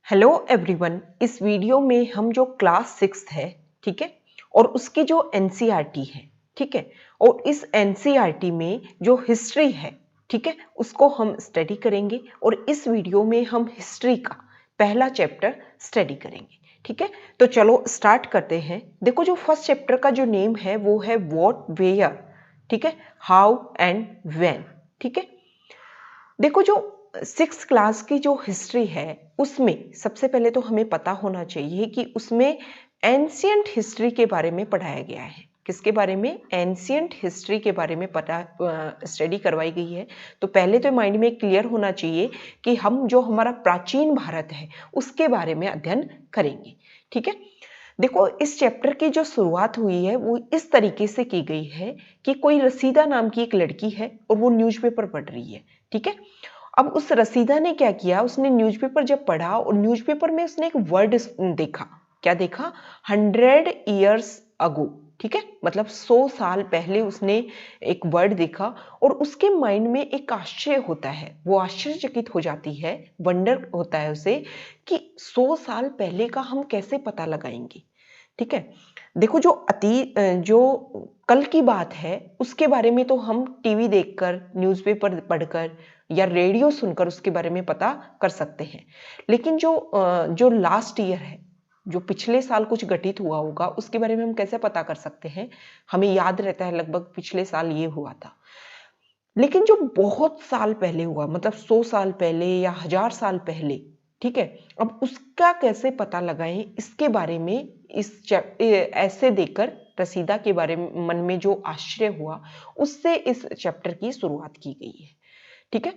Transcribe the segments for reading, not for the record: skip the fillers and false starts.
Hello everyone. इस video में हम जो क्लास 6 है, ठीक है, और उसकी जो एनसीईआरटी है, ठीक है, और इस एनसीईआरटी में जो हिस्ट्री है, ठीक है, उसको हम स्टडी करेंगे। और इस वीडियो में हम हिस्ट्री का पहला चैप्टर स्टडी करेंगे, ठीक है। तो चलो स्टार्ट करते हैं। देखो, जो फर्स्ट चैप्टर का जो नेम है वो है व्हाट, वेयर, ठीक है, हाउ एंड व्हेन, ठीक है। देखो, जो 6 क्लास की जो हिस्ट्री है उसमें सबसे पहले तो हमें पता होना चाहिए कि उसमें एंशियंट हिस्ट्री के बारे में पढ़ाया गया है। किसके बारे में? एंशियंट हिस्ट्री के बारे में स्टडी करवाई गई है। तो पहले तो माइंड में क्लियर होना चाहिए कि हम जो हमारा प्राचीन भारत है उसके बारे में अध्ययन करेंगे, ठीक है। देखो, इस चैप्टर की जो शुरुआत हुई है वो इस तरीके से की गई है कि कोई रसीदा नाम की एक लड़की है और वो न्यूज़पेपर पढ़ रही है, ठीक है। अब उस रसीदा ने क्या किया, उसने न्यूज़पेपर जब पढ़ा और न्यूज़पेपर में उसने एक वर्ड देखा। क्या देखा? 100 ईयर्स अगो, ठीक है, मतलब 100 साल पहले उसने एक वर्ड देखा और उसके माइंड में एक आश्चर्य होता है, वो आश्चर्यचकित हो जाती है, वंडर होता है उसे कि 100 साल पहले का हम कैसे पता लगाएंगे, ठीक है। देखो, जो कल की बात है उसके बारे में तो हम टीवी देखकर, न्यूज़पेपर पढ़कर या रेडियो सुनकर उसके बारे में पता कर सकते हैं। लेकिन जो लास्ट ईयर है, जो पिछले साल कुछ घटित हुआ होगा, उसके बारे में हम कैसे पता कर सकते हैं? हमें याद रहता है लगभग पिछले साल ये हुआ था। लेकिन जो बहुत साल पहले हुआ, मतलब 100 साल पहले या 1000 साल पहले, ठीक है, अब उसका कैसे पता लगाएं, इसके बारे में ऐसे देखकर रसीदा के बारे में मन में जो आश्चर्य हुआ, उससे इस चैप्टर की शुरुआत की गई है, ठीक है।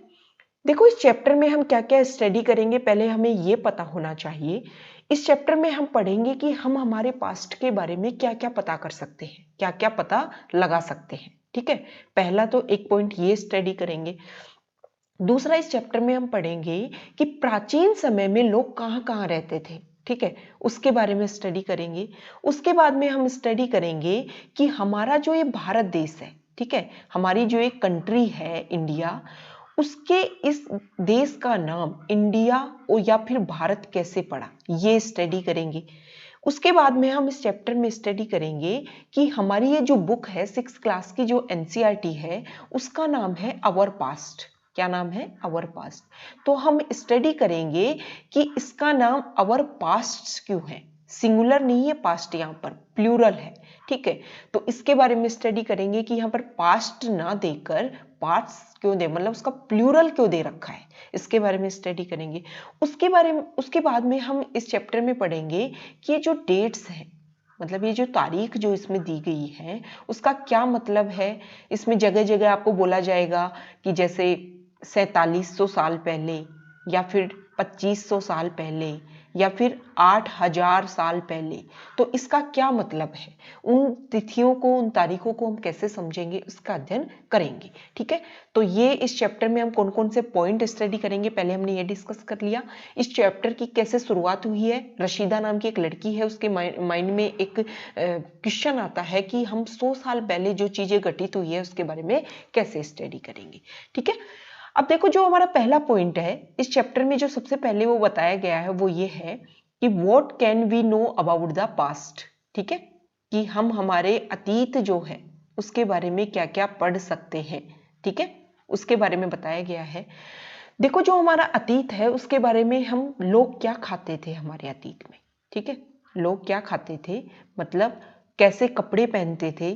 देखो, इस चैप्टर में हम क्या क्या स्टडी करेंगे, पहले हमें ये पता होना चाहिए। इस चैप्टर में हम पढ़ेंगे कि हम हमारे पास्ट के बारे में क्या क्या पता कर सकते हैं, क्या क्या पता लगा सकते हैं, ठीक है। पहला तो एक पॉइंट ये स्टडी करेंगे। दूसरा, इस चैप्टर में हम पढ़ेंगे कि प्राचीन समय में लोग कहाँ कहाँ रहते थे, ठीक है, उसके बारे में स्टडी करेंगे। उसके बाद में हम स्टडी करेंगे कि हमारा जो ये भारत देश है, ठीक है, हमारी जो एक कंट्री है इंडिया, उसके इस देश का नाम इंडिया या फिर भारत कैसे पड़ा, ये स्टडी करेंगे। उसके बाद में हम इस चैप्टर में स्टडी करेंगे कि हमारी ये जो बुक है 6 क्लास की, जो एनसीईआरटी है, उसका नाम है आवर पास्ट। क्या नाम है? Our past. तो हम स्टडी करेंगे कि इसका नाम आवर पास्ट क्यों है। सिंगुलर नहीं है पास्ट, यहाँ पर प्लूरल है, ठीक है। तो इसके बारे में स्टडी करेंगे कि यहाँ पर पास्ट ना देकर पार्ट्स क्यों दे, मतलब उसका प्लूरल क्यों दे रखा है, इसके बारे में स्टडी करेंगे। उसके बाद में हम इस चैप्टर में पढ़ेंगे कि ये जो डेट्स हैं, मतलब ये जो तारीख जो इसमें दी गई है उसका क्या मतलब है। इसमें जगह जगह आपको बोला जाएगा कि जैसे 4700 साल पहले, या फिर 2500 साल पहले, या फिर 8000 साल पहले। तो इसका क्या मतलब है, उन तिथियों को, उन तारीखों को हम कैसे समझेंगे, उसका अध्ययन करेंगे, ठीक है। तो ये इस चैप्टर में हम कौन कौन से पॉइंट स्टडी करेंगे, पहले हमने ये डिस्कस कर लिया। इस चैप्टर की कैसे शुरुआत हुई है, रशीदा नाम की एक लड़की है, उसके माइंड में एक क्वेश्चन आता है कि हम 100 साल पहले जो चीजें घटित हुई है उसके बारे में कैसे स्टडी करेंगे, ठीक है। अब देखो, जो हमारा पहला पॉइंट है इस चैप्टर में, जो सबसे पहले वो बताया गया है वो ये है कि what can we know about the past, ठीक है, कि हम हमारे अतीत जो है उसके बारे में क्या क्या पढ़ सकते हैं, ठीक है, उसके बारे में बताया गया है। देखो, जो हमारा अतीत है उसके बारे में, हम लोग क्या खाते थे हमारे अतीत में, ठीक है, लोग क्या खाते थे, मतलब कैसे कपड़े पहनते थे,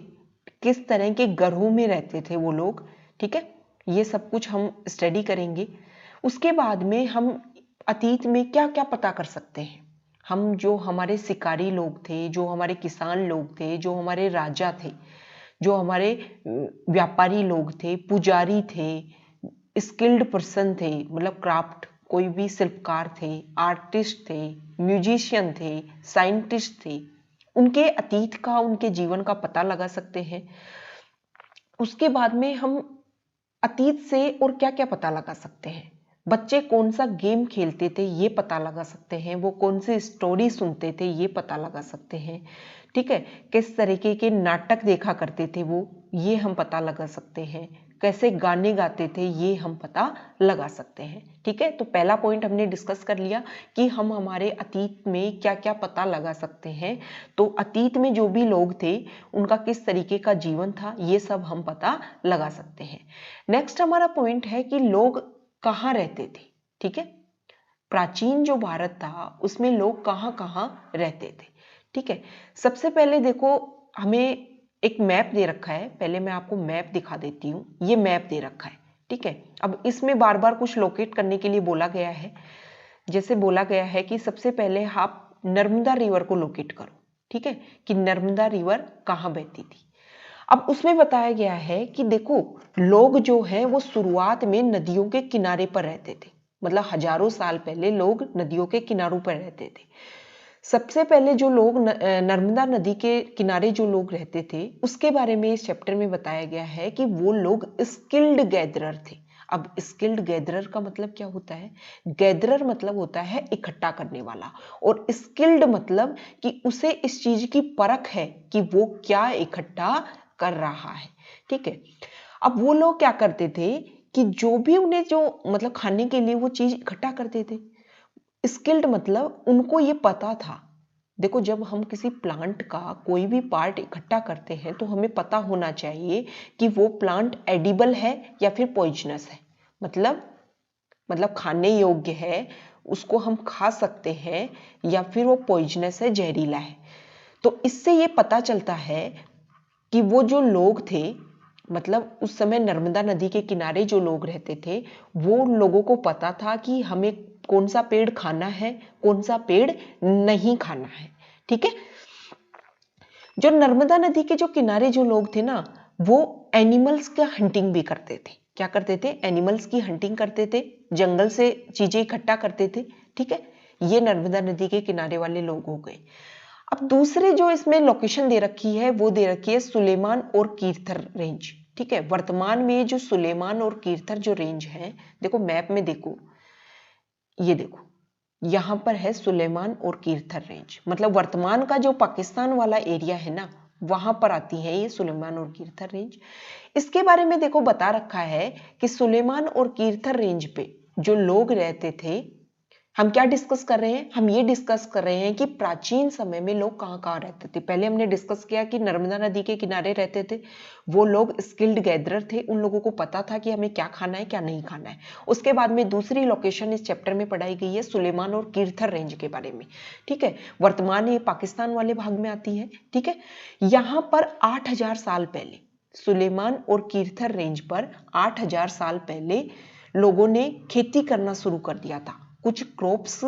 किस तरह के घरों में रहते थे वो लोग, ठीक है, ये सब कुछ हम स्टडी करेंगे। उसके बाद में हम अतीत में क्या क्या पता कर सकते हैं। हम जो हमारे शिकारी लोग थे, जो हमारे किसान लोग थे, जो हमारे राजा थे, जो हमारे व्यापारी लोग थे, पुजारी थे, स्किल्ड पर्सन थे, मतलब क्राफ्ट, कोई भी शिल्पकार थे, आर्टिस्ट थे, म्यूजिशियन थे, साइंटिस्ट थे, उनके अतीत का, उनके जीवन का पता लगा सकते हैं। उसके बाद में हम अतीत से और क्या क्या पता लगा सकते हैं। बच्चे कौन सा गेम खेलते थे ये पता लगा सकते हैं, वो कौन सी स्टोरी सुनते थे ये पता लगा सकते हैं, ठीक है, किस तरीके के नाटक देखा करते थे वो, ये हम पता लगा सकते हैं। कैसे गाने गाते थे, ये हम पता लगा सकते हैं। ठीक है, तो पहला पॉइंट हमने डिस्कस कर लिया कि हम हमारे अतीत में क्या क्या पता लगा सकते हैं। तो अतीत में जो भी लोग थे उनका किस तरीके का जीवन था, ये सब हम पता लगा सकते हैं। नेक्स्ट हमारा पॉइंट है कि लोग कहाँ रहते थे। ठीक है, प्राचीन जो भारत था उसमें लोग कहाँ कहाँ रहते थे। ठीक है, सबसे पहले देखो हमें एक मैप दे रखा है, पहले मैं आपको मैप दिखा देती हूँ। ये मैप दे रखा है। ठीक है, अब इसमें बार बार कुछ लोकेट करने के लिए बोला गया है। जैसे बोला गया है कि सबसे पहले आप नर्मदा रिवर को लोकेट करो। ठीक है, कि नर्मदा रिवर कहाँ बहती थी। अब उसमें बताया गया है कि देखो लोग जो है वो शुरुआत में नदियों के किनारे पर रहते थे, मतलब हजारों साल पहले लोग नदियों के किनारों पर रहते थे। सबसे पहले जो लोग नर्मदा नदी के किनारे जो लोग रहते थे उसके बारे में इस चैप्टर में बताया गया है कि वो लोग स्किल्ड गैदरर थे। अब स्किल्ड गैदरर का मतलब क्या होता है? गैदरर मतलब होता है इकट्ठा करने वाला, और स्किल्ड मतलब कि उसे इस चीज की परख है कि वो क्या इकट्ठा कर रहा है। ठीक है, अब वो लोग क्या करते थे कि जो भी उन्हें जो मतलब खाने के लिए वो चीज इकट्ठा करते थे। स्किल्ड मतलब उनको ये पता था। देखो जब हम किसी प्लांट का कोई भी पार्ट इकट्ठा करते हैं तो हमें पता होना चाहिए कि वो प्लांट एडिबल है या फिर पॉइजनस है। मतलब खाने योग्य है, उसको हम खा सकते हैं, या फिर वो पॉइजनस है, जहरीला है। तो इससे ये पता चलता है कि वो जो लोग थे, मतलब उस समय नर्मदा नदी के किनारे जो लोग रहते थे, वो लोगों को पता था कि हमें कौन सा पेड़ खाना है, कौन सा पेड़ नहीं खाना है। ठीक है, जो नर्मदा नदी के जो किनारे जो लोग थे ना, वो एनिमल्स का हंटिंग भी करते थे। क्या करते थे? एनिमल्स की हंटिंग करते थे, जंगल से चीजें इकट्ठा करते थे। ठीक है, ये नर्मदा नदी के किनारे वाले लोग हो गए। अब दूसरे जो इसमें लोकेशन दे रखी है वो दे रखी है सुलेमान और कीर्थर रेंज। ठीक है, वर्तमान में जो सुलेमान और कीर्थर जो रेंज है, देखो मैप में देखो, ये देखो यहां पर है सुलेमान और कीर्थर रेंज, मतलब वर्तमान का जो पाकिस्तान वाला एरिया है ना, वहां पर आती है ये सुलेमान और कीर्थर रेंज। इसके बारे में देखो बता रखा है कि सुलेमान और कीर्थर रेंज पे जो लोग रहते थे, हम क्या डिस्कस कर रहे हैं? हम ये डिस्कस कर रहे हैं कि प्राचीन समय में लोग कहाँ कहाँ रहते थे। पहले हमने डिस्कस किया कि नर्मदा नदी के किनारे रहते थे, वो लोग स्किल्ड गैदरर थे, उन लोगों को पता था कि हमें क्या खाना है क्या नहीं खाना है। उसके बाद में दूसरी लोकेशन इस चैप्टर में पढ़ाई गई है सुलेमान और कीर्थर रेंज के बारे में। ठीक है, वर्तमान ये पाकिस्तान वाले भाग में आती है। ठीक है, यहाँ पर 8000 साल पहले सुलेमान और कीर्थर रेंज पर 8000 साल पहले लोगों ने खेती करना शुरू कर दिया था, कुछ क्रॉप्स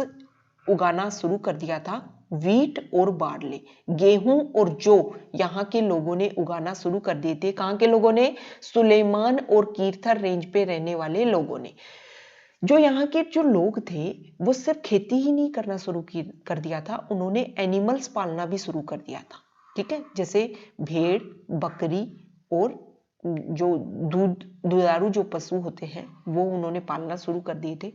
उगाना शुरू कर दिया था। वीट और बार्ले, गेहूं और जौ यहाँ के लोगों ने उगाना शुरू कर दिए थे। कहाँ के लोगों ने? सुलेमान और कीर्थर रेंज पे रहने वाले लोगों ने। जो यहाँ के जो लोग थे वो सिर्फ खेती ही नहीं करना शुरू कर दिया था, उन्होंने एनिमल्स पालना भी शुरू कर दिया था। ठीक है, जैसे भेड़, बकरी और जो दुधारू जो पशु होते हैं वो उन्होंने पालना शुरू कर दिए थे।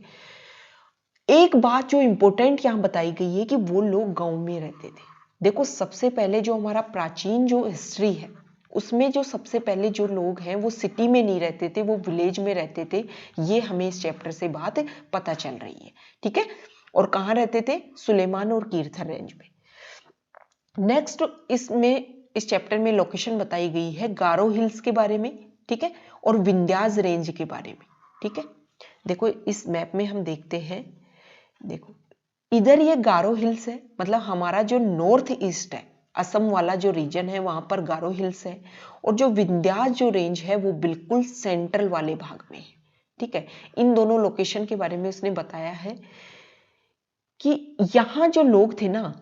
एक बात जो इंपॉर्टेंट यहाँ बताई गई है कि वो लोग गांव में रहते थे। देखो सबसे पहले जो हमारा प्राचीन जो हिस्ट्री है उसमें जो सबसे पहले जो लोग हैं वो सिटी में नहीं रहते थे, वो विलेज में रहते थे। ये हमें इस चैप्टर से बात पता चल रही है। ठीक है, और कहाँ रहते थे? सुलेमान और कीर्थर रेंज में। नेक्स्ट इसमें इस चैप्टर में लोकेशन बताई गई है गारो हिल्स के बारे में। ठीक है, और विंध्याज रेंज के बारे में। ठीक है, देखो इस मैप में हम देखते हैं, देखो इधर ये गारो हिल्स है, मतलब हमारा जो नॉर्थ ईस्ट है, असम वाला जो रीजन है वहां पर गारो हिल्स है, और जो विंध्याज जो रेंज है वो बिल्कुल सेंट्रल वाले भाग में है। ठीक है, इन दोनों लोकेशन के बारे में उसने बताया है कि यहाँ जो लोग थे ना,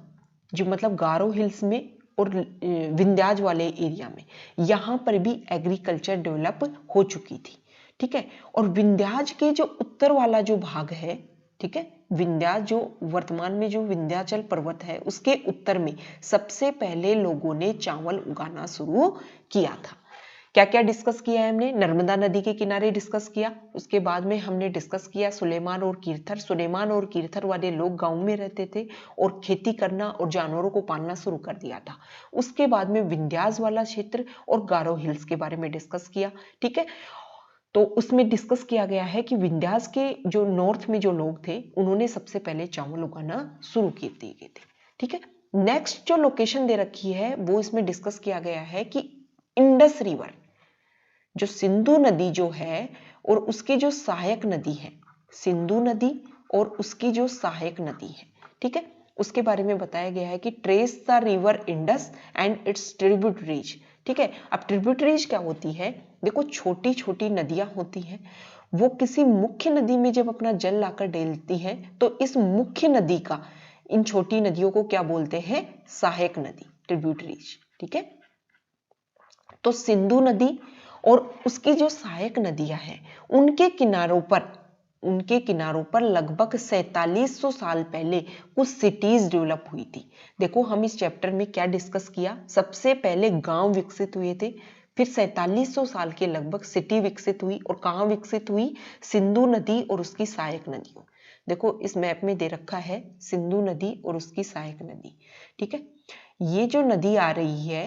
जो मतलब गारो हिल्स में और विंध्याज वाले एरिया में, यहाँ पर भी एग्रीकल्चर डेवलप हो चुकी थी। ठीक है, और विंध्याज के जो उत्तर वाला जो भाग है, ठीक है, विंध्याज जो वर्तमान में जो विंध्याचल पर्वत है उसके उत्तर में सबसे पहले लोगों ने चावल उगाना शुरू किया था। क्या क्या डिस्कस किया है हमने? नर्मदा नदी के किनारे डिस्कस किया, उसके बाद में हमने डिस्कस किया सुलेमान और कीर्थर। सुलेमान और कीर्थर वाले लोग गांव में रहते थे और खेती करना और जानवरों को पालना शुरू कर दिया था। उसके बाद में विंध्यास वाला क्षेत्र और गारो हिल्स के बारे में डिस्कस किया। ठीक है, तो उसमें डिस्कस किया गया है कि विंध्यास के जो नॉर्थ में जो लोग थे उन्होंने सबसे पहले चावल उगाना शुरू किए थे। ठीक है, नेक्स्ट जो लोकेशन दे रखी है वो इसमें डिस्कस किया गया है कि इंडस रिवर, जो सिंधु नदी जो है और उसकी जो सहायक नदी है, सिंधु नदी और उसकी जो सहायक नदी है, ठीक है, उसके बारे में बताया गया है कि trace the river Indus and it's tributaries. ठीक है, अब ट्रिब्यूटरीज क्या होती है? देखो, छोटी छोटी नदियां होती हैं, वो किसी मुख्य नदी में जब अपना जल लाकर डेलती हैं तो इस मुख्य नदी का इन छोटी नदियों को क्या बोलते हैं? सहायक नदी, ट्रिब्यूटरीज। ठीक है, तो सिंधु नदी और उसकी जो सहायक नदियां हैं उनके किनारों पर लगभग 4700 साल पहले कुछ सिटीज डेवलप हुई थी। देखो, हम इस चैप्टर में क्या डिस्कस किया? सबसे पहले गांव विकसित हुए थे, फिर 4700 साल के लगभग सिटी विकसित हुई, और कहां विकसित हुई? सिंधु नदी और उसकी सहायक नदियों। देखो, इस मैप में दे रखा है सिंधु नदी और उसकी सहायक नदी। ठीक है, ये जो नदी आ रही है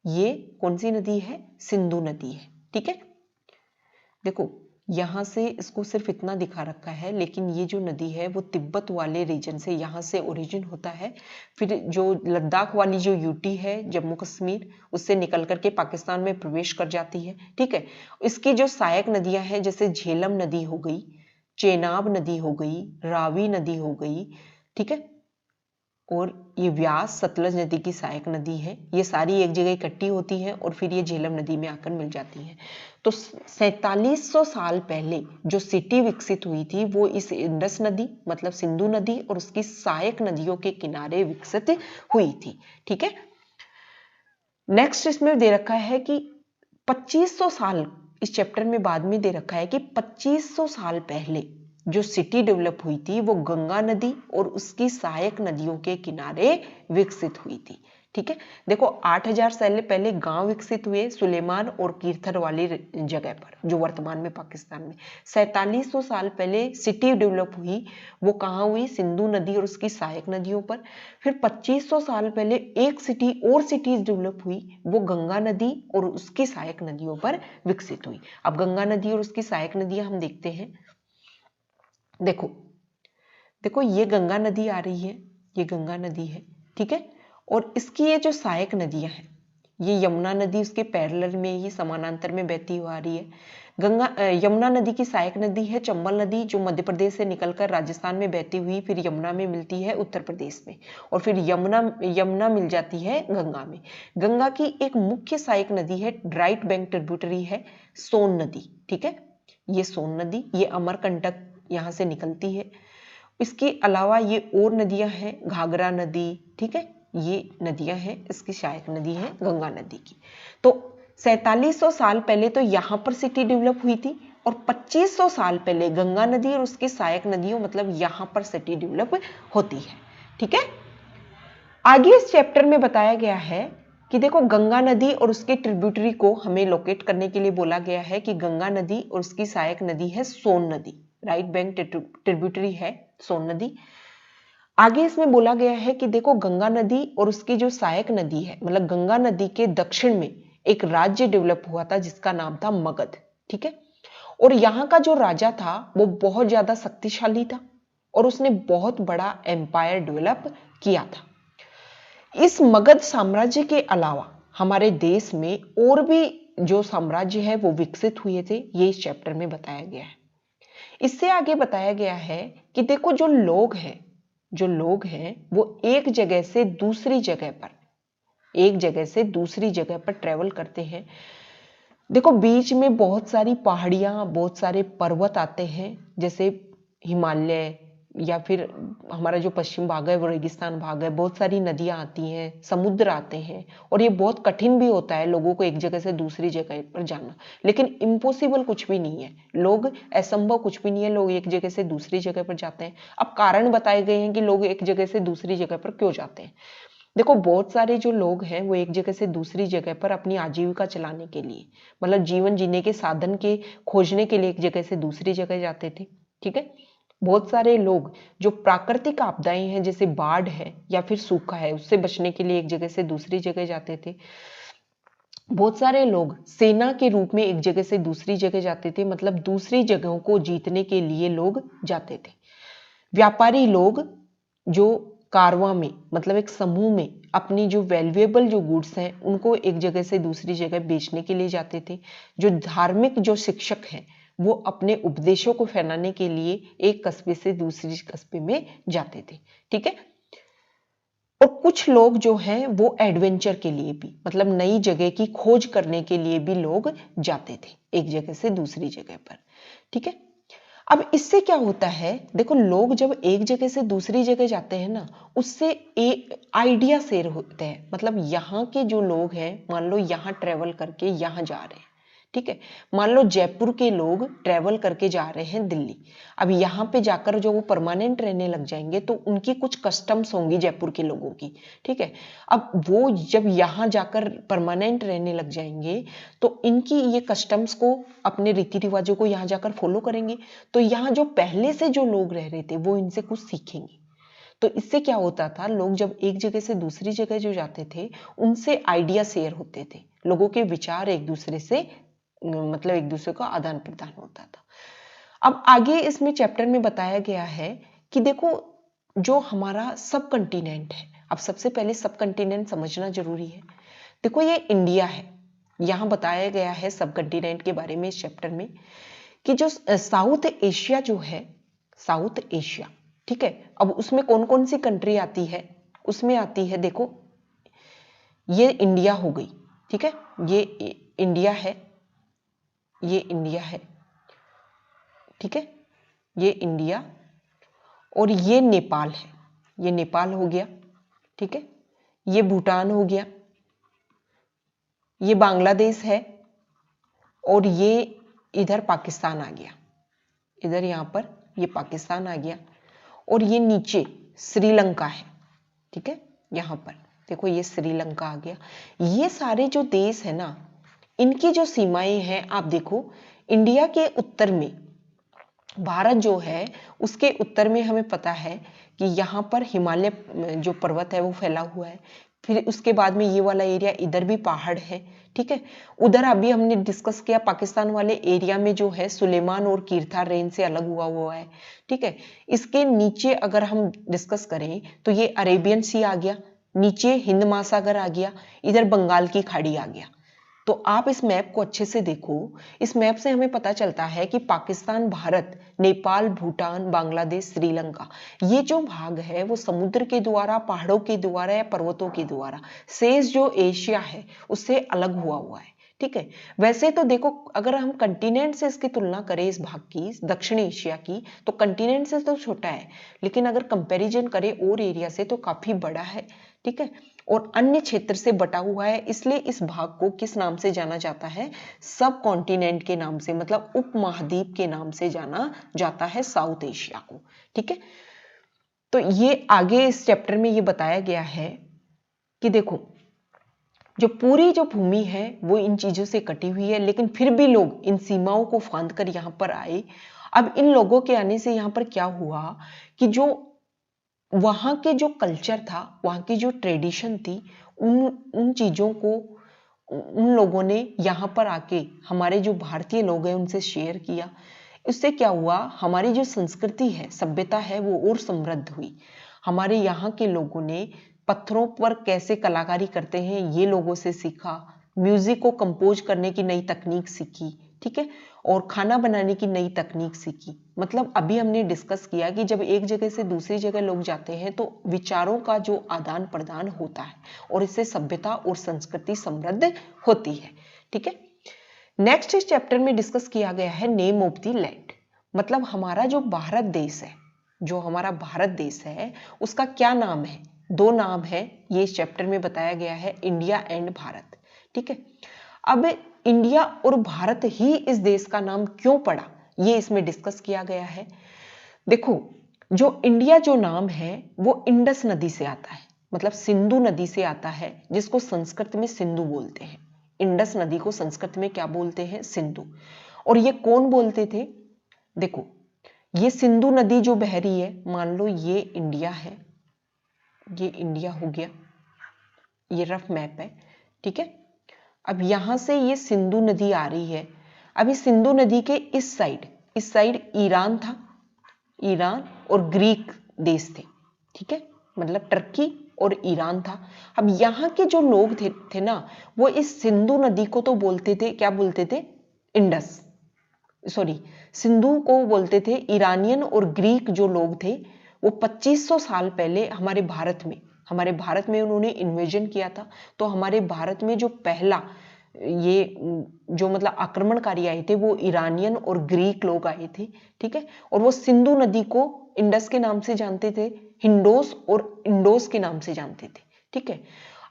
ये कौन सी नदी है? सिंधु नदी है। ठीक है, देखो यहां से इसको सिर्फ इतना दिखा रखा है, लेकिन ये जो नदी है वो तिब्बत वाले रीजन से, यहां से ओरिजिन होता है, फिर जो लद्दाख वाली जो यूटी है, जम्मू कश्मीर, उससे निकल करके पाकिस्तान में प्रवेश कर जाती है। ठीक है, इसकी जो सहायक नदियां हैं जैसे झेलम नदी हो गई, चेनाब नदी हो गई, रावी नदी हो गई, ठीक है, और ये व्यास सतलज नदी की सहायक नदी है, ये सारी एक जगह इकट्ठी होती हैं और फिर ये झेलम नदी में आकर मिल जाती हैं। तो 4700 साल पहले जो सिटी विकसित हुई थी वो इस इंडस नदी मतलब सिंधु नदी और उसकी सहायक नदियों के किनारे विकसित हुई थी। ठीक है, नेक्स्ट इसमें दे रखा है कि 2500 साल, इस चैप्टर में बाद में दे रखा है कि 2500 साल पहले जो सिटी डेवलप हुई थी वो गंगा नदी और उसकी सहायक नदियों के किनारे विकसित हुई थी। ठीक है, देखो 8000 साल पहले गांव विकसित हुए सुलेमान और कीर्थर वाली जगह पर जो वर्तमान में पाकिस्तान में। 4700 साल पहले सिटी डेवलप हुई, वो कहाँ हुई? सिंधु नदी और उसकी सहायक नदियों पर। फिर 2500 साल पहले एक सिटी और सिटीज डेवलप हुई, वो गंगा नदी और उसकी सहायक नदियों पर विकसित हुई। अब गंगा नदी और उसकी सहायक नदियां हम देखते हैं। देखो देखो, ये गंगा नदी आ रही है, ये गंगा नदी है। ठीक है, और इसकी ये जो सहायक नदियां हैं, ये यमुना नदी उसके पैरेलल में, ये समानांतर में बहती हुई आ रही है। यमुना नदी की सहायक नदी है चंबल नदी, जो मध्य प्रदेश से निकलकर राजस्थान में बहती हुई फिर यमुना में मिलती है उत्तर प्रदेश में, और फिर यमुना मिल जाती है गंगा में। गंगा की एक मुख्य सहायक नदी है, राइट बैंक ट्रिब्यूटरी है, सोन नदी। ठीक है, ये सोन नदी, ये अमरकंटक यहाँ से निकलती है। इसके अलावा ये और नदियां हैं, घाघरा नदी, ठीक है, ये नदियां हैं, इसकी सहायक नदी है गंगा नदी की। तो 4700 साल पहले तो यहां पर सिटी डेवलप हुई थी, और 2500 साल पहले गंगा नदी और उसकी सहायक नदियों मतलब यहां पर सिटी डेवलप होती है। ठीक है, आगे इस चैप्टर में बताया गया है कि देखो, गंगा नदी और उसके ट्रिब्यूटरी को हमें लोकेट करने के लिए बोला गया है कि गंगा नदी और उसकी सहायक नदी है सोन नदी, राइट बैंक ट्रिब्यूटरी है सोन नदी। आगे इसमें बोला गया है कि देखो, गंगा नदी और उसकी जो सहायक नदी है मतलब गंगा नदी के दक्षिण में एक राज्य डेवलप हुआ था जिसका नाम था मगध। ठीक है, और यहाँ का जो राजा था वो बहुत ज्यादा शक्तिशाली था और उसने बहुत बड़ा एम्पायर डेवलप किया था। इस मगध साम्राज्य के अलावा हमारे देश में और भी जो साम्राज्य है वो विकसित हुए थे, ये इस चैप्टर में बताया गया है। इससे आगे बताया गया है कि देखो, जो लोग हैं वो एक जगह से दूसरी जगह पर ट्रेवल करते हैं। देखो, बीच में बहुत सारी पहाड़ियां, बहुत सारे पर्वत आते हैं, जैसे हिमालय, या फिर हमारा जो पश्चिम भाग है वो रेगिस्तान भाग है, बहुत सारी नदियां आती हैं, समुद्र आते हैं, और ये बहुत कठिन भी होता है लोगों को एक जगह से दूसरी जगह पर जाना, लेकिन इम्पॉसिबल कुछ भी नहीं है, असंभव कुछ भी नहीं है, लोग एक जगह से दूसरी जगह पर जाते हैं। अब कारण बताए गए हैं कि लोग एक जगह से दूसरी जगह पर क्यों जाते हैं। देखो, बहुत सारे जो लोग हैं वो एक जगह से दूसरी जगह पर अपनी आजीविका चलाने के लिए मतलब जीवन जीने के साधन के खोजने के लिए एक जगह से दूसरी जगह जाते थे। ठीक है, बहुत सारे लोग जो प्राकृतिक आपदाएं हैं जैसे बाढ़ है या फिर सूखा है उससे बचने के लिए एक जगह से दूसरी जगह जाते थे। बहुत सारे लोग सेना के रूप में एक जगह से दूसरी जगह जाते थे, मतलब दूसरी जगहों को जीतने के लिए लोग जाते थे। व्यापारी लोग जो कारवां में, मतलब एक समूह में अपनी जो वैल्यूएबल जो गुड्स हैं उनको एक जगह से दूसरी जगह बेचने के लिए जाते थे। जो धार्मिक जो शिक्षक हैं वो अपने उपदेशों को फैलाने के लिए एक कस्बे से दूसरी कस्बे में जाते थे, ठीक है। और कुछ लोग जो हैं वो एडवेंचर के लिए भी, मतलब नई जगह की खोज करने के लिए भी लोग जाते थे एक जगह से दूसरी जगह पर, ठीक है। अब इससे क्या होता है, देखो लोग जब एक जगह से दूसरी जगह जाते हैं ना, उससे एक आइडिया शेयर होते हैं। मतलब यहाँ के जो लोग हैं, मान लो यहाँ ट्रेवल करके यहाँ जा रहे हैं, ठीक है। मान लो जयपुर के लोग ट्रेवल करके जा रहे हैं दिल्ली। अब यहाँ पे जाकर जो वो परमानेंट रहने लग जाएंगे तो उनकी कुछ कस्टम्स होंगी जयपुर के लोगों की, ठीक है। अब वो जब यहाँ जाकर परमानेंट रहने लग जाएंगे तो इनकी ये कस्टम्स को, अपने रीति रिवाजों को यहाँ जाकर फॉलो करेंगे। तो यहाँ जो पहले से जो लोग रह रहे थे वो इनसे कुछ सीखेंगे। तो इससे क्या होता था, लोग जब एक जगह से दूसरी जगह जो जाते थे उनसे आइडिया शेयर होते थे, लोगों के विचार एक दूसरे से, मतलब एक दूसरे का आदान प्रदान होता था। अब आगे इसमें चैप्टर में बताया गया है कि देखो जो हमारा सब कंटिनेंट है, अब सबसे पहले सब कंटिनेंट समझना जरूरी है। देखो ये इंडिया है, यहाँ बताया गया है सब कंटिनेंट के बारे में इस चैप्टर में कि जो साउथ एशिया जो है, साउथ एशिया, ठीक है। अब उसमें कौन कौन सी कंट्री आती है, उसमें आती है, देखो ये इंडिया हो गई, ठीक है, ये इंडिया है, ये इंडिया है, ठीक है, ये इंडिया, और ये नेपाल है, ये नेपाल हो गया, ठीक है, ये भूटान हो गया, ये बांग्लादेश है, और ये इधर पाकिस्तान आ गया, इधर यहाँ पर ये पाकिस्तान आ गया, और ये नीचे श्रीलंका है, ठीक है। यहाँ पर देखो ये श्रीलंका आ गया। ये सारे जो देश है ना, इनकी जो सीमाएं हैं, आप देखो इंडिया के उत्तर में, भारत जो है उसके उत्तर में हमें पता है कि यहाँ पर हिमालय जो पर्वत है वो फैला हुआ है। फिर उसके बाद में ये वाला एरिया, इधर भी पहाड़ है, ठीक है। उधर अभी हमने डिस्कस किया पाकिस्तान वाले एरिया में जो है सुलेमान और कीरथार रेंज से अलग हुआ है, ठीक है। इसके नीचे अगर हम डिस्कस करें तो ये अरेबियन सी आ गया, नीचे हिंद महासागर आ गया, इधर बंगाल की खाड़ी आ गया। तो आप इस मैप को अच्छे से देखो, इस मैप से हमें पता चलता है कि पाकिस्तान, भारत, नेपाल, भूटान, बांग्लादेश, श्रीलंका, ये जो भाग है वो समुद्र के द्वारा, पहाड़ों के द्वारा या पर्वतों के द्वारा, शेष जो एशिया है उससे अलग हुआ है, ठीक है। वैसे तो देखो अगर हम कंटिनेंट से इसकी तुलना करें, इस भाग की, दक्षिण एशिया की, तो कंटिनेंट से तो छोटा है, लेकिन अगर कंपैरिजन करें और एरिया से तो काफी बड़ा है, ठीक है, और अन्य क्षेत्र से बटा हुआ है। इसलिए इस भाग को किस नाम से जाना जाता है, सब कॉन्टिनेंट के नाम से, मतलब उप महाद्वीप के नाम से जाना जाता है साउथ एशिया को, ठीक है। तो ये आगे इस चैप्टर में ये बताया गया है कि देखो जो पूरी जो भूमि है वो इन चीजों से कटी हुई है, लेकिन फिर भी लोग इन सीमाओं को फांद कर यहाँ पर आए। अब इन लोगों के आने से यहाँ पर क्या हुआ कि जो वहां के जो कल्चर था, वहां की जो ट्रेडिशन थी, उन उन चीजों को उन लोगों ने यहाँ पर आके हमारे जो भारतीय लोग हैं उनसे शेयर किया। इससे क्या हुआ, हमारी जो संस्कृति है, सभ्यता है, वो और समृद्ध हुई। हमारे यहाँ के लोगों ने पत्थरों पर कैसे कलाकारी करते हैं ये लोगों से सीखा, म्यूजिक को कंपोज करने की नई तकनीक सीखी, ठीक है, और खाना बनाने की नई तकनीक सीखी। मतलब अभी हमने डिस्कस किया कि जब एक जगह से दूसरी जगह लोग जाते हैं तो विचारों का जो आदान प्रदान होता है और इससे सभ्यता और संस्कृति समृद्ध होती है, ठीक है। नेक्स्ट इस चैप्टर में डिस्कस किया गया है नेम ऑफ द लैंड, मतलब हमारा जो भारत देश है, जो हमारा भारत देश है उसका क्या नाम है। दो नाम है, ये इस चैप्टर में बताया गया है, इंडिया एंड भारत, ठीक है। अब इंडिया और भारत ही इस देश का नाम क्यों पड़ा, ये इसमें डिस्कस किया गया है। देखो जो इंडिया जो नाम है वो इंडस नदी से आता है, मतलब सिंधु नदी से आता है, जिसको संस्कृत में सिंधु बोलते हैं। इंडस नदी को संस्कृत में क्या बोलते हैं, सिंधु। और ये कौन बोलते थे, देखो ये सिंधु नदी जो बह रही है, मान लो ये इंडिया है, ये इंडिया हो गया, ये रफ मैप है, ठीक है। अब यहां से ये सिंधु नदी आ रही है। अब इस सिंधु नदी के इस साइड ईरान था, ईरान और ग्रीक देश थे, ठीक है, मतलब टर्की और ईरान था। अब यहाँ के जो लोग थे ना, वो इस सिंधु नदी को तो बोलते थे, क्या बोलते थे, इंडस, सॉरी, सिंधु को बोलते थे। ईरानियन और ग्रीक जो लोग थे वो 2500 साल पहले हमारे भारत में उन्होंने इन्वेजन किया था। तो हमारे भारत में जो पहला ये जो मतलब आक्रमणकारी आए थे वो ईरानियन और ग्रीक लोग आए थे, ठीक है। और वो सिंधु नदी को इंडस के नाम से जानते थे, हिंडोस और इंडोस के नाम से जानते थे, ठीक है।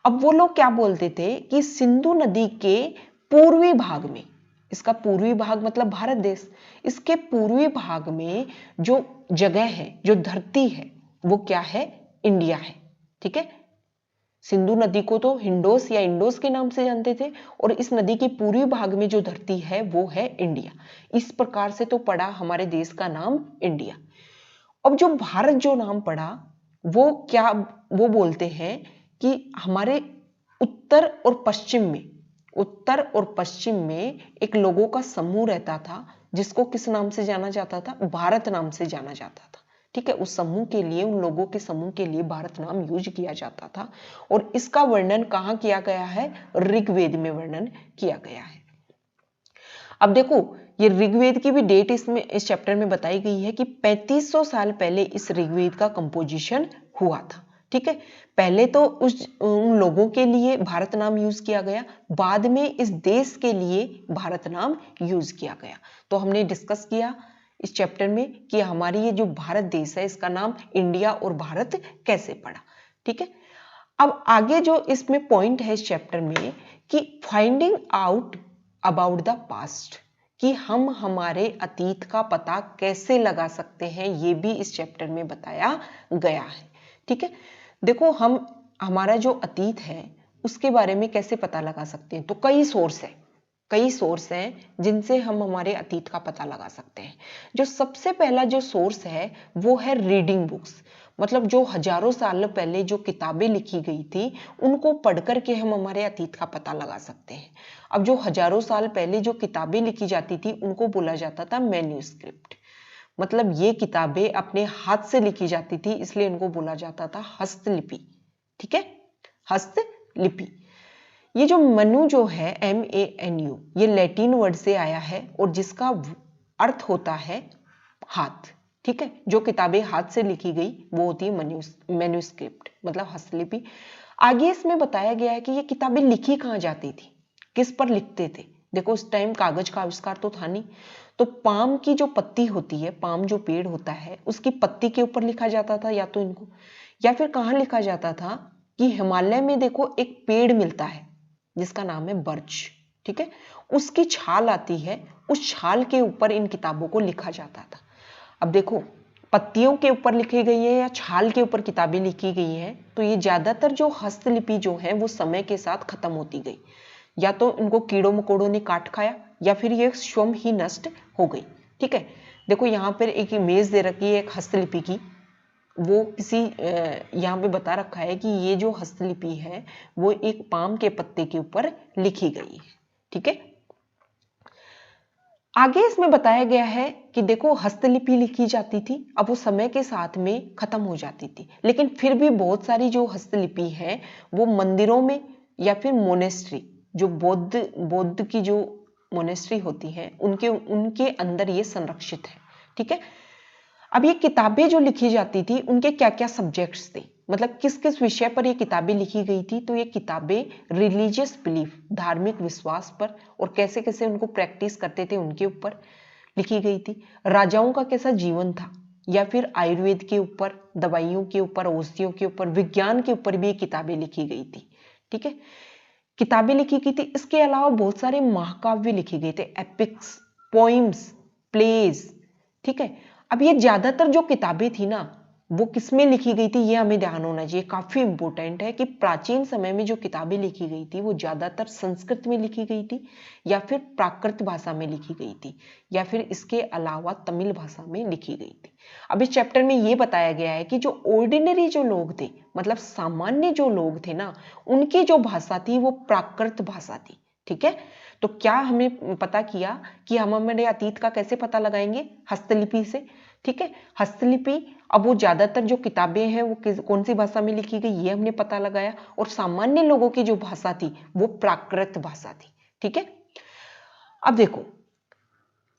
अब वो लोग क्या बोलते थे कि सिंधु नदी के पूर्वी भाग में, इसका पूर्वी भाग मतलब भारत देश, इसके पूर्वी भाग में जो जगह है, जो धरती है, वो क्या है, इंडिया है, ठीक है। सिंधु नदी को तो हिंडोस या इंडोस के नाम से जानते थे और इस नदी के पूर्वी भाग में जो धरती है वो है इंडिया। इस प्रकार से तो पड़ा हमारे देश का नाम इंडिया। अब जो भारत जो नाम पड़ा वो क्या, वो बोलते हैं कि हमारे उत्तर और पश्चिम में एक लोगों का समूह रहता था जिसको किस नाम से जाना जाता था, भारत नाम से जाना जाता था, ठीक है। उस समूह के लिए, उन लोगों के समूह के लिए भारत नाम यूज किया जाता था और इसका वर्णन कहाँ किया गया है, ऋग्वेद में वर्णन किया गया है। अब देखो ये ऋग्वेद की भी डेट इसमें इस चैप्टर में बताई गई है कि 3500 साल पहले इस ऋग्वेद का कंपोजिशन हुआ था, ठीक है। पहले तो उन लोगों के लिए भारत नाम यूज किया गया, बाद में इस देश के लिए भारत नाम यूज किया गया। तो हमने डिस्कस किया इस चैप्टर में कि हमारी ये जो भारत देश है इसका नाम इंडिया और भारत कैसे पड़ा, ठीक है। अब आगे जो इसमें पॉइंट है इस चैप्टर में कि finding out about the past, कि हम हमारे अतीत का पता कैसे लगा सकते हैं, ये भी इस चैप्टर में बताया गया है, ठीक है। देखो हम हमारा जो अतीत है उसके बारे में कैसे पता लगा सकते हैं, तो कई सोर्स हैं जिनसे हम हमारे अतीत का पता लगा सकते हैं। जो सबसे पहला जो सोर्स है वो है रीडिंग बुक्स, मतलब जो हजारों साल पहले जो किताबें लिखी गई थी उनको पढ़ करके हम हमारे अतीत का पता लगा सकते हैं। अब जो हजारों साल पहले जो किताबें लिखी जाती थी उनको बोला जाता था मैन्यूस्क्रिप्ट, मतलब ये किताबें अपने हाथ से लिखी जाती थी इसलिए इनको बोला जाता था हस्तलिपि, ठीक है, हस्तलिपि। ये जो मनु जो है MANU, ये लैटिन वर्ड से आया है और जिसका अर्थ होता है हाथ, ठीक है। जो किताबें हाथ से लिखी गई वो होती है मैन्यूस्क्रिप्ट, मतलब हस्तलिपि। आगे इसमें बताया गया है कि ये किताबें लिखी कहाँ जाती थी, किस पर लिखते थे। देखो उस टाइम कागज का आविष्कार तो था नहीं, तो पाम की जो पत्ती होती है, पाम जो पेड़ होता है उसकी पत्ती के ऊपर लिखा जाता था या तो इनको, या फिर कहाँ लिखा जाता था कि हिमालय में देखो एक पेड़ मिलता है जिसका नाम है बर्च, ठीक है, उसकी छाल आती है, उस छाल के ऊपर इन किताबों को लिखा जाता था। अब देखो पत्तियों के ऊपर लिखी गई है या छाल के ऊपर किताबें लिखी गई हैं, तो ये ज्यादातर जो हस्तलिपि जो है वो समय के साथ खत्म होती गई, या तो इनको कीड़ों मकोड़ों ने काट खाया या फिर ये स्वयं ही नष्ट हो गई, ठीक है। देखो यहाँ पर एक इमेज दे रखी है एक हस्तलिपि की, वो किसी यहाँ पे बता रखा है कि ये जो हस्तलिपि है वो एक पाम के पत्ते के ऊपर लिखी गई है, ठीक है। आगे इसमें बताया गया है कि देखो हस्तलिपि लिखी जाती थी, अब वो समय के साथ में खत्म हो जाती थी, लेकिन फिर भी बहुत सारी जो हस्तलिपि है वो मंदिरों में या फिर मोनेस्ट्री, जो बौद्ध की जो मोनेस्ट्री होती है उनके अंदर ये संरक्षित है, ठीक है। अब ये किताबें जो लिखी जाती थी उनके क्या क्या सब्जेक्ट्स थे, मतलब किस किस विषय पर ये किताबें लिखी गई थी, तो ये किताबें रिलीजियस बिलीफ, धार्मिक विश्वास पर और कैसे कैसे उनको प्रैक्टिस करते थे उनके ऊपर लिखी गई थी। राजाओं का कैसा जीवन था, या फिर आयुर्वेद के ऊपर, दवाइयों के ऊपर, औषधियों के ऊपर, विज्ञान के ऊपर भी ये किताबें लिखी गई थी, ठीक है, किताबें लिखी गई थी। इसके अलावा बहुत सारे महाकाव्य लिखे गए थे, एपिक्स, पोइम्स, प्लेज, ठीक है। अब ये ज्यादातर जो किताबें थी ना वो किसमें लिखी गई थी, ये हमें ध्यान होना चाहिए, काफी इंपॉर्टेंट है कि प्राचीन समय में जो किताबें लिखी गई थी वो ज्यादातर संस्कृत में लिखी गई थी या फिर प्राकृत भाषा में लिखी गई थी या फिर इसके अलावा तमिल भाषा में लिखी गई थी। अब इस चैप्टर में ये बताया गया है कि जो ऑर्डिनरी जो लोग थे, मतलब सामान्य जो लोग थे ना, उनकी जो भाषा थी वो प्राकृत भाषा थी, ठीक है। तो क्या हमें पता किया कि हम हमारे अतीत का कैसे पता लगाएंगे? हस्तलिपि से, ठीक है। हस्तलिपि, अब वो ज्यादातर जो किताबें हैं वो कौन सी भाषा में लिखी गई ये हमने पता लगाया, और सामान्य लोगों की जो भाषा थी वो प्राकृत भाषा थी, ठीक है। अब देखो,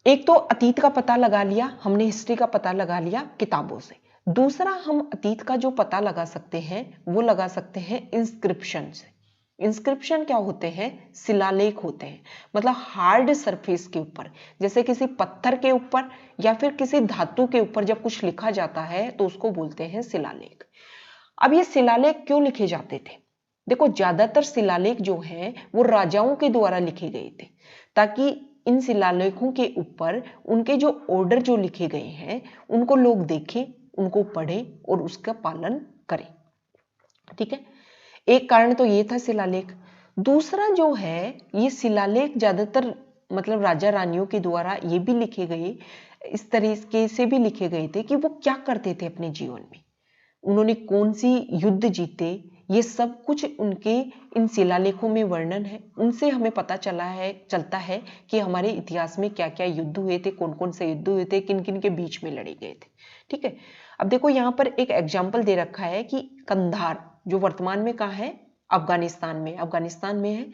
एक तो अतीत का पता लगा लिया हमने, हिस्ट्री का पता लगा लिया किताबों से। दूसरा, हम अतीत का जो पता लगा सकते हैं वो लगा सकते हैं इंस्क्रिप्शन से। इंस्क्रिप्शन क्या होते हैं? शिलालेख होते हैं, मतलब हार्ड सरफेस के ऊपर, जैसे किसी पत्थर के ऊपर या फिर किसी धातु के ऊपर जब कुछ लिखा जाता है तो उसको बोलते हैं शिलालेख। अब ये शिलालेख क्यों लिखे जाते थे? देखो, ज्यादातर शिलालेख जो हैं वो राजाओं के द्वारा लिखे गए थे, ताकि इन शिलालेखों के ऊपर उनके जो ऑर्डर जो लिखे गए हैं उनको लोग देखें, उनको पढ़ें और उसका पालन करें, ठीक है। एक कारण तो ये था शिलालेख। दूसरा जो है, ये शिलालेख ज्यादातर मतलब राजा रानियों के द्वारा ये भी लिखे गए, इस तरीके से भी लिखे गए थे कि वो क्या करते थे अपने जीवन में, उन्होंने कौन सी युद्ध जीते, ये सब कुछ उनके इन शिलालेखों में वर्णन है। उनसे हमें पता चलता है कि हमारे इतिहास में क्या क्या युद्ध हुए थे, कौन कौन से युद्ध हुए थे, किन किन के बीच में लड़े गए थे, ठीक है। अब देखो, यहाँ पर एक एग्जाम्पल दे रखा है कि कंधार, जो वर्तमान में कहाँ है? अफगानिस्तान में है।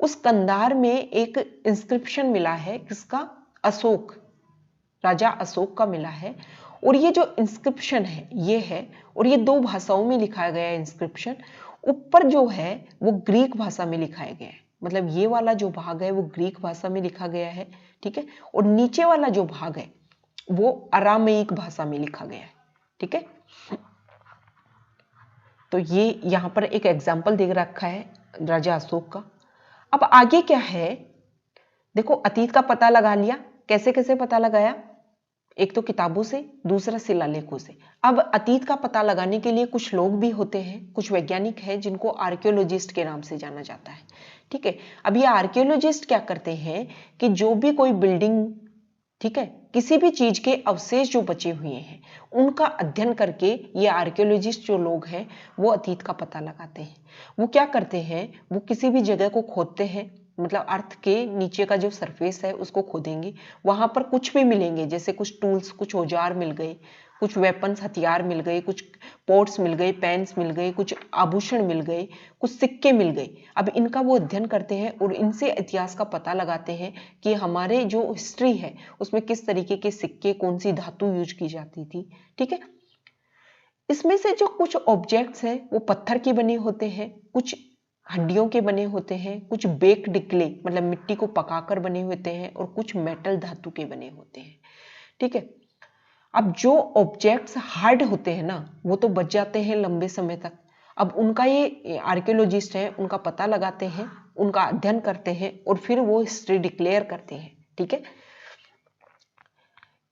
उस कंधार में एक इंस्क्रिप्शन मिला है, किसका? अशोक, राजा अशोक का मिला है। और ये जो इंस्क्रिप्शन है ये है, और ये 2 भाषाओं में लिखा गया है इंस्क्रिप्शन। ऊपर जो है वो ग्रीक भाषा में लिखाया गया है, मतलब ये वाला जो भाग है वो ग्रीक भाषा में लिखा गया है, ठीक है। और नीचे वाला जो भाग है वो अरामेइक भाषा में लिखा गया है, ठीक है। तो ये यहां पर एक एग्जाम्पल दे रखा है राजा अशोक का। अब आगे क्या है? देखो, अतीत का पता लगा लिया, कैसे कैसे पता लगाया? एक तो किताबों से, दूसरा शिलालेखों से। अब अतीत का पता लगाने के लिए कुछ लोग भी होते हैं, कुछ वैज्ञानिक हैं जिनको आर्कियोलॉजिस्ट के नाम से जाना जाता है, ठीक है। अब ये आर्कियोलॉजिस्ट क्या करते हैं कि जो भी कोई बिल्डिंग, ठीक है, किसी भी चीज के अवशेष जो बचे हुए हैं उनका अध्ययन करके ये आर्कियोलॉजिस्ट जो लोग हैं वो अतीत का पता लगाते हैं। वो क्या करते हैं? वो किसी भी जगह को खोदते हैं, मतलब अर्थ के नीचे का जो सरफेस है उसको खोदेंगे, वहां पर कुछ भी मिलेंगे, जैसे कुछ टूल्स, कुछ औजार मिल गए, कुछ वेपन्स, हथियार मिल गए, कुछ पोट्स मिल गए, पेन्स मिल गए, कुछ आभूषण मिल गए, कुछ सिक्के मिल गए। अब इनका वो अध्ययन करते हैं और इनसे इतिहास का पता लगाते हैं कि हमारे जो हिस्ट्री है उसमें किस तरीके के सिक्के, कौन सी धातु यूज की जाती थी, ठीक है। इसमें से जो कुछ ऑब्जेक्ट्स हैं वो पत्थर के बने होते हैं, कुछ हड्डियों के बने होते हैं, कुछ बेक्ड क्ले मतलब मिट्टी को पकाकर बने होते हैं, और कुछ मेटल धातु के बने होते हैं, ठीक है। अब जो ऑब्जेक्ट्स हार्ड होते हैं ना वो तो बच जाते हैं लंबे समय तक। अब उनका ये आर्कियोलॉजिस्ट है, उनका पता लगाते हैं, उनका अध्ययन करते हैं और फिर वो हिस्ट्री डिक्लेयर करते हैं, ठीक है।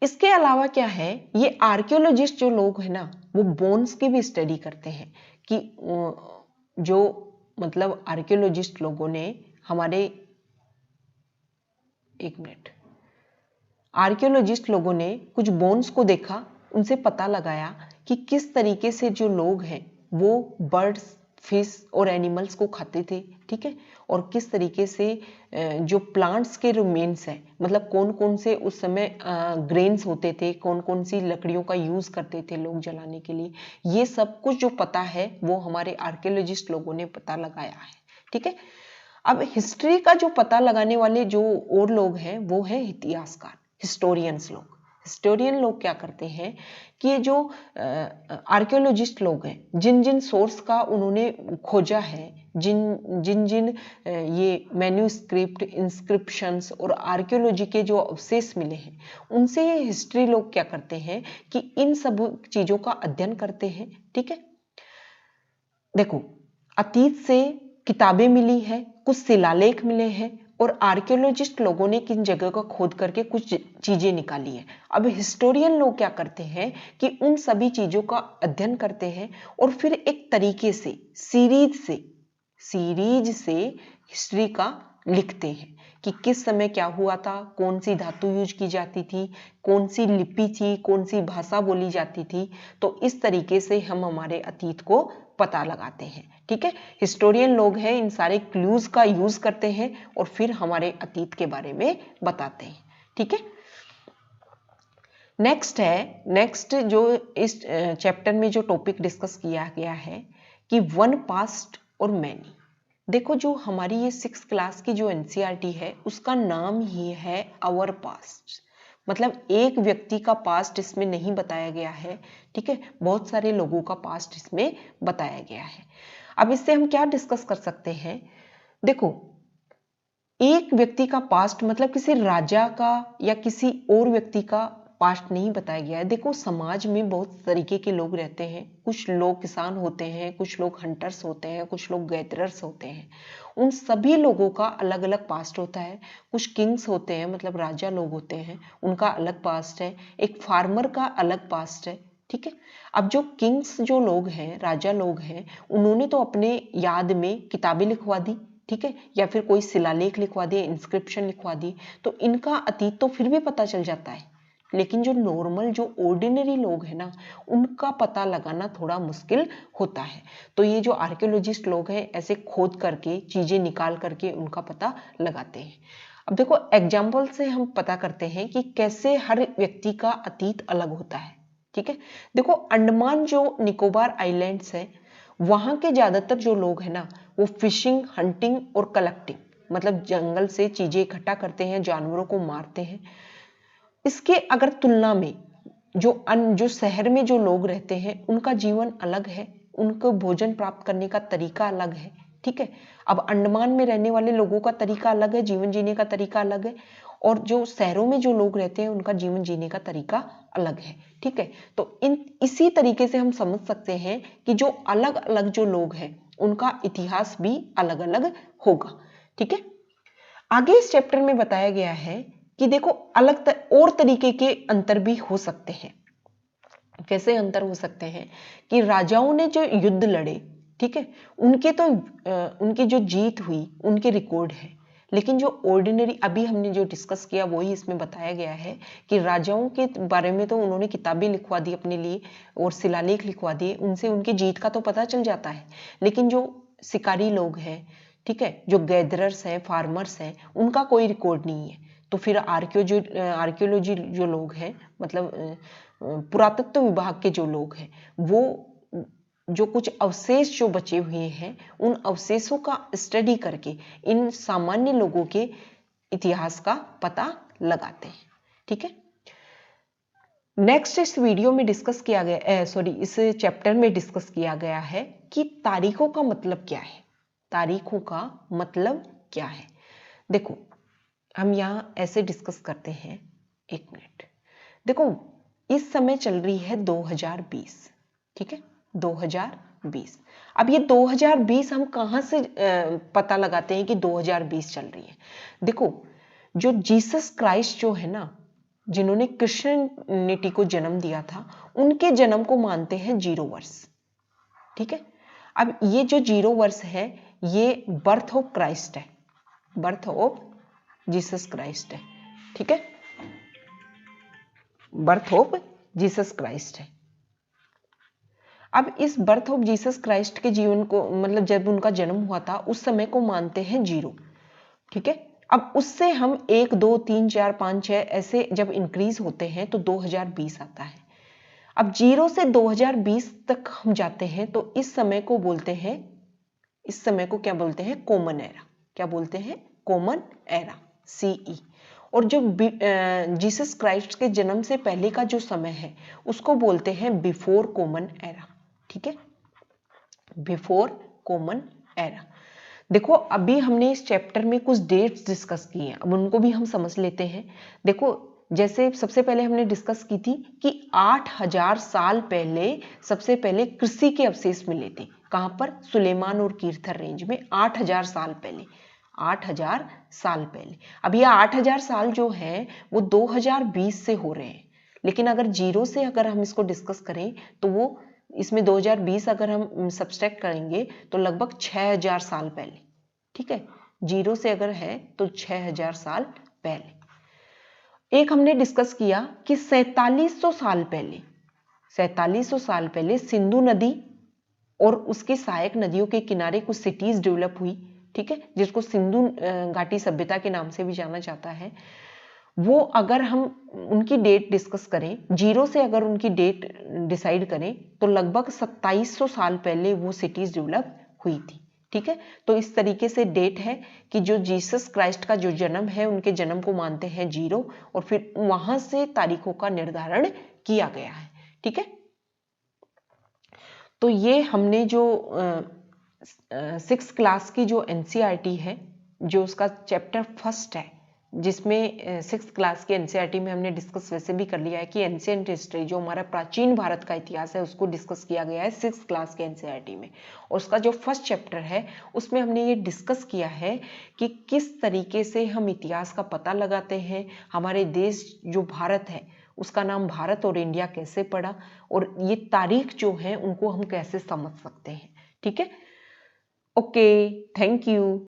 इसके अलावा क्या है, ये आर्कियोलॉजिस्ट जो लोग हैं ना वो बोन्स की भी स्टडी करते हैं कि जो मतलब आर्कियोलॉजिस्ट लोगों ने हमारे, एक मिनट, आर्कियोलॉजिस्ट लोगों ने कुछ बोन्स को देखा, उनसे पता लगाया कि किस तरीके से जो लोग हैं वो बर्ड्स, फिश और एनिमल्स को खाते थे, ठीक है। और किस तरीके से जो प्लांट्स के रिमेन्स हैं, मतलब कौन कौन से उस समय ग्रेन्स होते थे, कौन कौन सी लकड़ियों का यूज करते थे लोग जलाने के लिए, ये सब कुछ जो पता है वो हमारे आर्कियोलॉजिस्ट लोगों ने पता लगाया है, ठीक है। अब हिस्ट्री का जो पता लगाने वाले जो और लोग हैं वो है इतिहासकार, हिस्टोरियंस लोग। हिस्टोरियन लोग क्या करते हैं कि ये जो आर्कियोलॉजिस्ट लोग हैं, जिन जिन सोर्स का उन्होंने खोजा है, जिन जिन ये मैन्यूस्क्रिप्ट, इंस्क्रिप्शंस और आर्कियोलॉजी के जो अवशेष मिले हैं, उनसे ये हिस्ट्री लोग क्या करते हैं कि इन सब चीजों का अध्ययन करते हैं, ठीक है। देखो, अतीत से किताबें मिली है, कुछ शिलालेख मिले हैं, और आर्कियोलॉजिस्ट लोगों ने किन जगह का खोद करके कुछ चीजें निकाली है। अब हिस्टोरियन लोग क्या करते हैं कि उन सभी चीजों का अध्ययन करते हैं और फिर एक तरीके से सीरीज से हिस्ट्री का लिखते हैं कि किस समय क्या हुआ था, कौन सी धातु यूज की जाती थी, कौन सी लिपि थी, कौन सी भाषा बोली जाती थी। तो इस तरीके से हम हमारे अतीत को पता लगाते हैं। ठीक है, हिस्टोरियन लोग हैं, इन सारे क्लूज का यूज करते हैं और फिर हमारे अतीत के बारे में बताते हैं। ठीक है, नेक्स्ट जो इस चैप्टर में जो टॉपिक डिस्कस किया गया है कि वन पास्ट और मैनी। देखो, जो हमारी ये 6th क्लास की जो एनसीईआरटी है उसका नाम ही है आवर पास्ट, मतलब एक व्यक्ति का पास्ट इसमें नहीं बताया गया है। ठीक है, बहुत सारे लोगों का पास्ट इसमें बताया गया है। अब इससे हम क्या डिस्कस कर सकते हैं? देखो, एक व्यक्ति का पास्ट मतलब किसी राजा का या किसी और व्यक्ति का पास्ट नहीं बताया गया है। देखो, समाज में बहुत तरीके के लोग रहते हैं। कुछ लोग किसान होते हैं, कुछ लोग हंटर्स होते हैं, कुछ लोग गैदरर्स होते हैं। उन सभी लोगों का अलग अलग पास्ट होता है। कुछ किंग्स होते हैं, मतलब राजा लोग होते हैं, उनका अलग पास्ट है। एक फार्मर का अलग पास्ट है। ठीक है, अब जो किंग्स जो लोग हैं, राजा लोग हैं, उन्होंने तो अपने याद में किताबें लिखवा दी। ठीक है, या फिर कोई शिलालेख लिखवा दिए, इंस्क्रिप्शन लिखवा दी, तो इनका अतीत तो फिर भी पता चल जाता है। लेकिन जो नॉर्मल जो ऑर्डिनरी लोग हैं ना, उनका पता लगाना थोड़ा मुश्किल होता है। तो ये जो आर्कियोलॉजिस्ट लोग हैं, ऐसे खोद करके चीजें निकाल करके उनका पता लगाते हैं। अब देखो, एग्जाम्पल से हम पता करते हैं कि कैसे हर व्यक्ति का अतीत अलग होता है। ठीक है, देखो, अंडमान जो निकोबार आइलैंड्स है, वहां के ज्यादातर जो लोग हैं ना, वो फिशिंग, हंटिंग और कलेक्टिंग, मतलब जंगल से चीजें इकट्ठा करते हैं, जानवरों को मारते हैं। इसके अगर तुलना में जो शहर में जो लोग रहते हैं, उनका जीवन अलग है, उनको भोजन प्राप्त करने का तरीका अलग है। ठीक है, अब अंडमान में रहने वाले लोगों का तरीका अलग है, जीवन जीने का तरीका अलग है, और जो शहरों में जो लोग रहते हैं उनका जीवन जीने का तरीका अलग है। ठीक है, तो इसी तरीके से हम समझ सकते हैं कि जो अलग अलग जो लोग हैं उनका इतिहास भी अलग अलग होगा। ठीक है, आगे इस चैप्टर में बताया गया है कि देखो, और तरीके के अंतर भी हो सकते हैं। कैसे अंतर हो सकते हैं कि राजाओं ने जो युद्ध लड़े, ठीक है, उनकी जो जीत हुई उनके रिकॉर्ड है। लेकिन जो ऑर्डिनरी अभी हमने जो डिस्कस किया वही इसमें बताया गया है कि राजाओं के बारे में तो उन्होंने किताबें लिखवा दी अपने लिए और शिलालेख लिखवा दिए, उनसे उनकी जीत का तो पता चल जाता है। लेकिन जो शिकारी लोग हैं, ठीक है, जो गैदरर्स हैं, फार्मर्स हैं, उनका कोई रिकॉर्ड नहीं है। तो फिर आर्कियोलॉजी जो लोग हैं, मतलब पुरातत्व विभाग के जो लोग हैं, वो जो कुछ अवशेष जो बचे हुए हैं, उन अवशेषों का स्टडी करके इन सामान्य लोगों के इतिहास का पता लगाते हैं। ठीक है, नेक्स्ट इस वीडियो में डिस्कस किया गया इस चैप्टर में डिस्कस किया गया है कि तारीखों का मतलब क्या है। तारीखों का मतलब क्या है? देखो, हम यहां ऐसे डिस्कस करते हैं। एक मिनट, देखो, इस समय चल रही है 2020। ठीक है, 2020। अब ये 2020 हम कहां से पता लगाते हैं कि 2020 चल रही है? देखो, जो जीसस क्राइस्ट जो है ना, जिन्होंने क्रिश्चियनिटी को जन्म दिया था, उनके जन्म को मानते हैं 0 वर्ष। ठीक है, अब ये जो 0 वर्ष है, ये बर्थ ऑफ क्राइस्ट है, बर्थ ऑफ जीसस क्राइस्ट है। ठीक है, बर्थ ऑफ जीसस क्राइस्ट है। अब इस बर्थ ऑफ जीसस क्राइस्ट के जीवन को, मतलब जब उनका जन्म हुआ था, उस समय को मानते हैं 0। ठीक है, अब उससे हम 1 2 3 4 5 6 ऐसे जब इंक्रीज होते हैं तो 2020 आता है। अब 0 से 2020 तक हम जाते हैं तो इस समय को बोलते हैं, इस समय को क्या बोलते हैं? Common era. क्या बोलते हैं? Common era, CE। और जो जीसस क्राइस्ट के जन्म से पहले का जो समय है उसको बोलते हैं बिफोर कॉमन एरा। ठीक है, बिफोर कॉमन एरा। देखो, अभी हमने इस चैप्टर में कुछ डेट्स डिस्कस की हैं, अब उनको भी हम समझ लेते हैं। देखो, जैसे सबसे पहले हमने डिस्कस की थी कि 8000 साल पहले सबसे पहले कृषि के अवशेष मिले थे। कहां पर? सुलेमान और कीर्थर रेंज में 8000 साल पहले, 8000 साल पहले। अब ये 8000 साल जो है वो 2020 से हो रहे हैं। लेकिन अगर 0 से अगर हम इसको डिस्कस करें तो वो इसमें 2020 अगर हम सब्सट्रैक्ट करेंगे तो लगभग 6000 साल पहले। ठीक है, जीरो से अगर है तो 6000 साल पहले। एक हमने डिस्कस किया कि 4700 साल पहले सिंधु नदी और उसकी सहायक नदियों के किनारे कुछ सिटीज डेवलप हुई, ठीक है, जिसको सिंधु घाटी सभ्यता के नाम से भी जाना जाता है। वो अगर हम उनकी डेट डिस्कस करें, जीरो से अगर उनकी डेट डिसाइड करें तो लगभग 2700 साल पहले वो सिटीज डेवलप हुई थी, ठीक है। तो इस तरीके से डेट है कि जो जीसस क्राइस्ट का जो जन्म है, उनके जन्म को मानते हैं जीरो, और फिर वहां से तारीखों का निर्धारण किया गया है, ठीक है। तो ये हमने जो 6th क्लास की जो एनसीईआरटी है, जो उसका चैप्टर फर्स्ट है, जिसमें 6th क्लास के एनसीईआरटी में हमने डिस्कस वैसे भी कर लिया है कि एंशिएंट हिस्ट्री, जो हमारा प्राचीन भारत का इतिहास है, उसको डिस्कस किया गया है 6th क्लास के एनसीईआरटी में। और उसका जो फर्स्ट चैप्टर है उसमें हमने ये डिस्कस किया है कि किस तरीके से हम इतिहास का पता लगाते हैं, हमारे देश जो भारत है उसका नाम भारत और इंडिया कैसे पड़ा, और ये तारीख जो है उनको हम कैसे समझ सकते हैं, ठीक है। Okay, thank you.